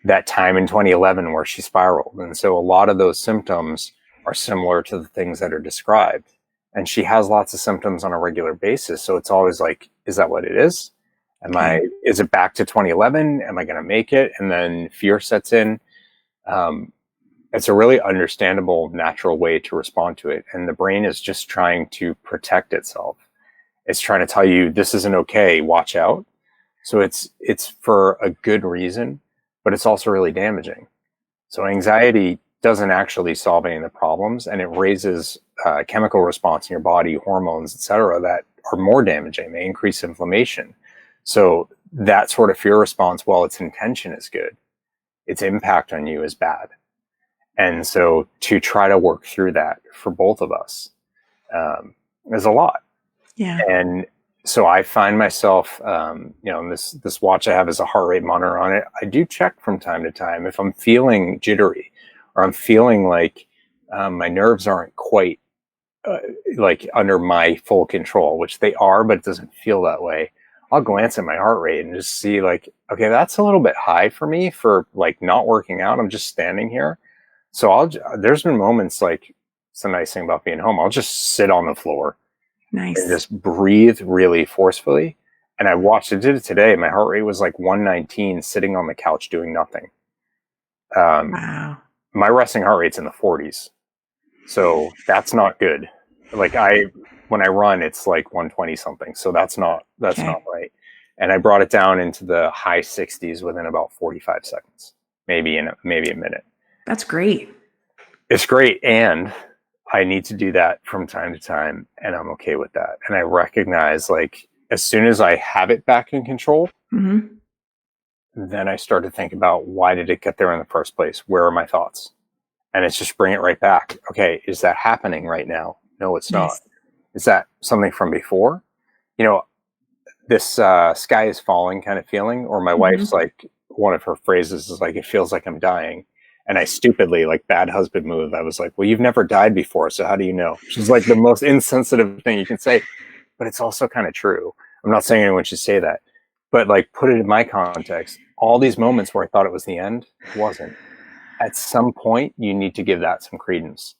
That time in 2011 where she spiraled. And so a lot of those symptoms are similar to the things that are described. And she has lots of symptoms on a regular basis. So it's always like, is that what it is? Is it back to 2011? Am I going to make it? And then fear sets in. It's a really understandable, natural way to respond to it. And the brain is just trying to protect itself. It's trying to tell you, this isn't okay, watch out. So it's for a good reason, but it's also really damaging. So anxiety doesn't actually solve any of the problems, and it raises chemical response in your body, hormones, etc., that are more damaging. They increase inflammation. So that sort of fear response, while its intention is good, its impact on you is bad. And so to try to work through that for both of us is a lot. Yeah. And so I find myself, this watch I have is a heart rate monitor on it. I do check from time to time if I'm feeling jittery, or I'm feeling like my nerves aren't quite like under my full control, which they are, but it doesn't feel that way. I'll glance at my heart rate and just see like, okay, that's a little bit high for me for like not working out. I'm just standing here. So there's been moments, like, it's a nice thing about being home, I'll just sit on the floor. Nice. And just breathe really forcefully. And I did it today. My heart rate was like 119 sitting on the couch doing nothing. Wow. My resting heart rate's in the 40s. So that's not good. Like when I run, it's like 120 something. So that's not right. And I brought it down into the high 60s within about 45 seconds, maybe a minute. That's great. It's great. And I need to do that from time to time, and I'm okay with that. And I recognize, like, as soon as I have it back in control, Mm-hmm. then I start to think about, why did it get there in the first place? Where are my thoughts? And it's just bring it right back. Okay, is that happening right now? No, it's not. Nice. Is that something from before? This sky is falling kind of feeling, or my wife's like, one of her phrases is like, it feels like I'm dying. And I stupidly, like, bad husband move, I was like, well, you've never died before, so how do you know? She's like, the most insensitive thing you can say. But it's also kind of true. I'm not saying anyone should say that, but like, put it in my context. All these moments where I thought it was the end, it wasn't. At some point, you need to give that some credence.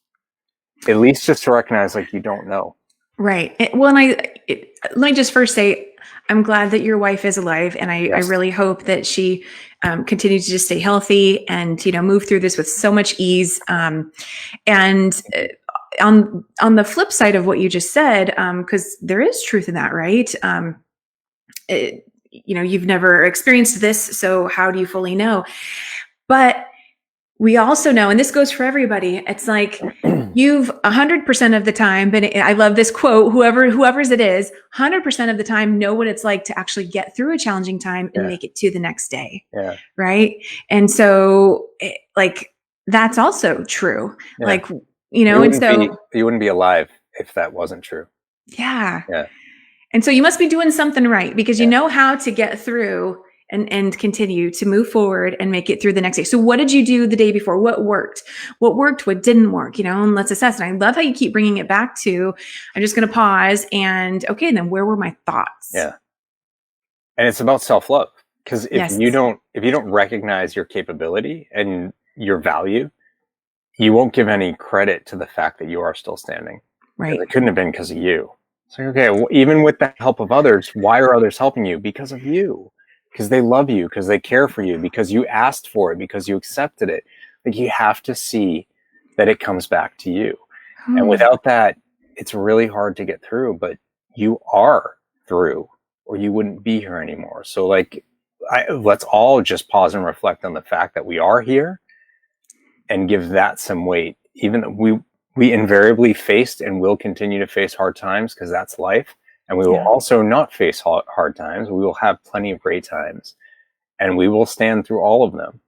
At least just to recognize, like, you don't know. Right. Well, and let me just first say, I'm glad that your wife is alive, and I really hope that she continues to just stay healthy and, move through this with so much ease. And on the flip side of what you just said, because there is truth in that, right? You've never experienced this, so how do you fully know? But we also know, and this goes for everybody, it's like, you've 100% of the time been, I love this quote, whoever's it is, 100% of the time know what it's like to actually get through a challenging time and make it to the next day. Yeah. Right. And so that's also true. Yeah. Like, and so you wouldn't be alive if that wasn't true. Yeah. Yeah. And so you must be doing something right, because you know how to get through and continue to move forward and make it through the next day. So what did you do the day before? What worked? What didn't work? And let's assess. And I love how you keep bringing it back to, I'm just going to pause and, okay, and then where were my thoughts? Yeah. And it's about self-love, because if you don't recognize your capability and your value, you won't give any credit to the fact that you are still standing. Right. It couldn't have been because of you. So, okay, well, even with the help of others, why are others helping you? Because of you. Because they love you, because they care for you, because you asked for it, because you accepted it. Like, you have to see that it comes back to you. And without that, it's really hard to get through, but you are through, or you wouldn't be here anymore. So let's all just pause and reflect on the fact that we are here, and give that some weight. Even though we invariably faced and will continue to face hard times, because that's life. And we will also not face hard times. We will have plenty of great times, and we will stand through all of them.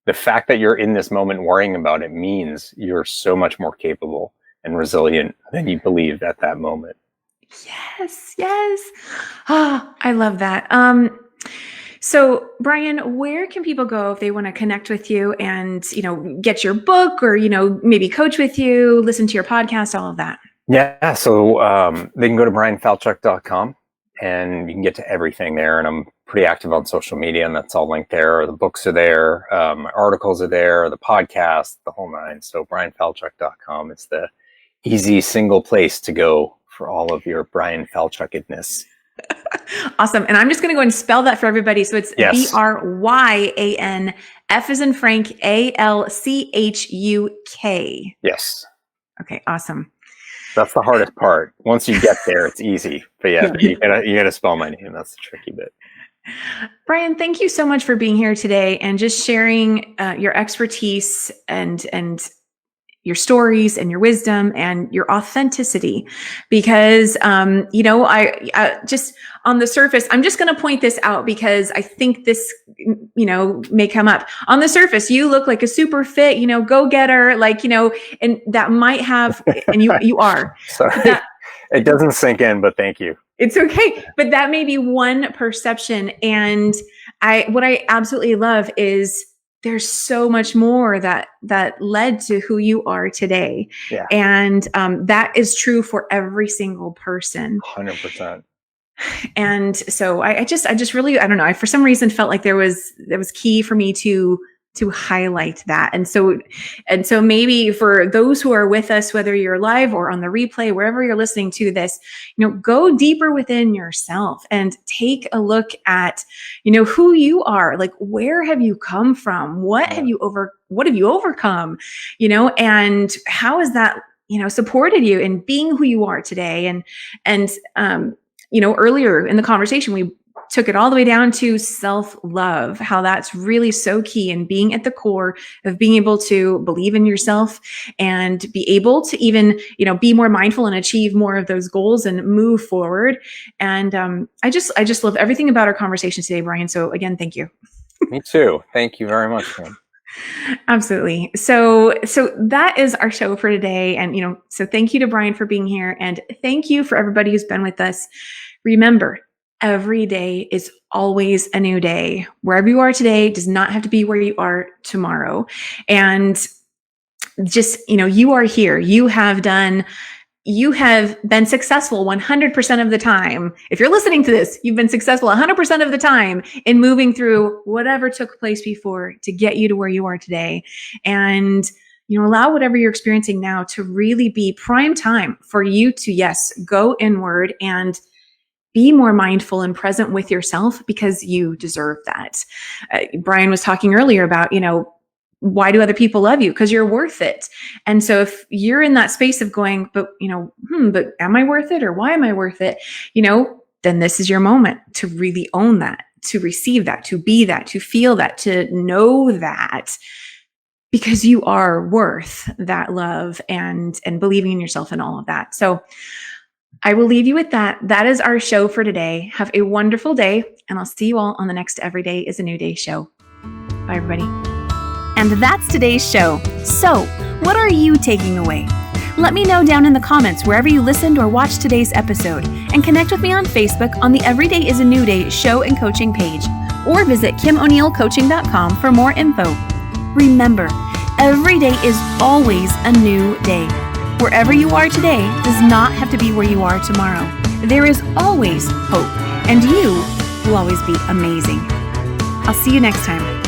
The fact that you're in this moment worrying about it means you're so much more capable and resilient than you believed at that moment. Yes. Oh, I love that. So Bryan, where can people go if they want to connect with you and, get your book, or, maybe coach with you, listen to your podcast, all of that? Yeah, so they can go to bryanfalchuk.com, and you can get to everything there. And I'm pretty active on social media, and that's all linked there. The books are there, my articles are there, the podcast, the whole nine. So bryanfalchuk.com is the easy single place to go for all of your Bryan Falchuk-edness. Awesome. And I'm just going to go and spell that for everybody. So it's BRYAN, F as in Frank, ALCHUK. Yes. Okay, awesome. That's the hardest part. Once you get there, it's easy. But yeah, you gotta spell my name. That's the tricky bit. Bryan, thank you so much for being here today and just sharing your expertise and your stories and your wisdom and your authenticity, because, I just on the surface, I'm just going to point this out because I think this, may come up. On the surface, you look like a super fit, go-getter, and that might have, and you are. Sorry. It doesn't sink in, but thank you. It's okay. But that may be one perception. And what I absolutely love is there's so much more that led to who you are today. Yeah. And that is true for every single person. 100%. And so I just really, I don't know, I for some reason felt like there was key for me to highlight that. And so maybe for those who are with us, whether you're live or on the replay, wherever you're listening to this, go deeper within yourself and take a look at, who you are, like, where have you come from? What have you overcome, and how has that, supported you in being who you are today? And earlier in the conversation, we took it all the way down to self-love, how that's really so key in being at the core of being able to believe in yourself and be able to even, be more mindful and achieve more of those goals and move forward. And I just love everything about our conversation today, Bryan. So again, thank you. Me too. Thank you very much, Kim. Absolutely. So that is our show for today. And, so thank you to Bryan for being here. And thank you for everybody who's been with us. Remember, every day is always a new day. Wherever you are today does not have to be where you are tomorrow. And just, you are here. You have been successful 100% of the time. If you're listening to this, you've been successful 100% of the time in moving through whatever took place before to get you to where you are today. And, allow whatever you're experiencing now to really be prime time for you to, yes, go inward and be more mindful and present with yourself, because you deserve that. Bryan was talking earlier about, why do other people love you? Because you're worth it. And so if you're in that space of going, but am I worth it? Or why am I worth it? Then this is your moment to really own that, to receive that, to be that, to feel that, to know that, because you are worth that love and believing in yourself and all of that. So I will leave you with that. That is our show for today. Have a wonderful day, and I'll see you all on the next Every Day is a New Day show. Bye, everybody. And that's today's show. So, what are you taking away? Let me know down in the comments wherever you listened or watched today's episode, and connect with me on Facebook on the Every Day is a New Day show and coaching page, or visit KimO'NeillCoaching.com for more info. Remember, every day is always a new day. Wherever you are today does not have to be where you are tomorrow. There is always hope, and you will always be amazing. I'll see you next time.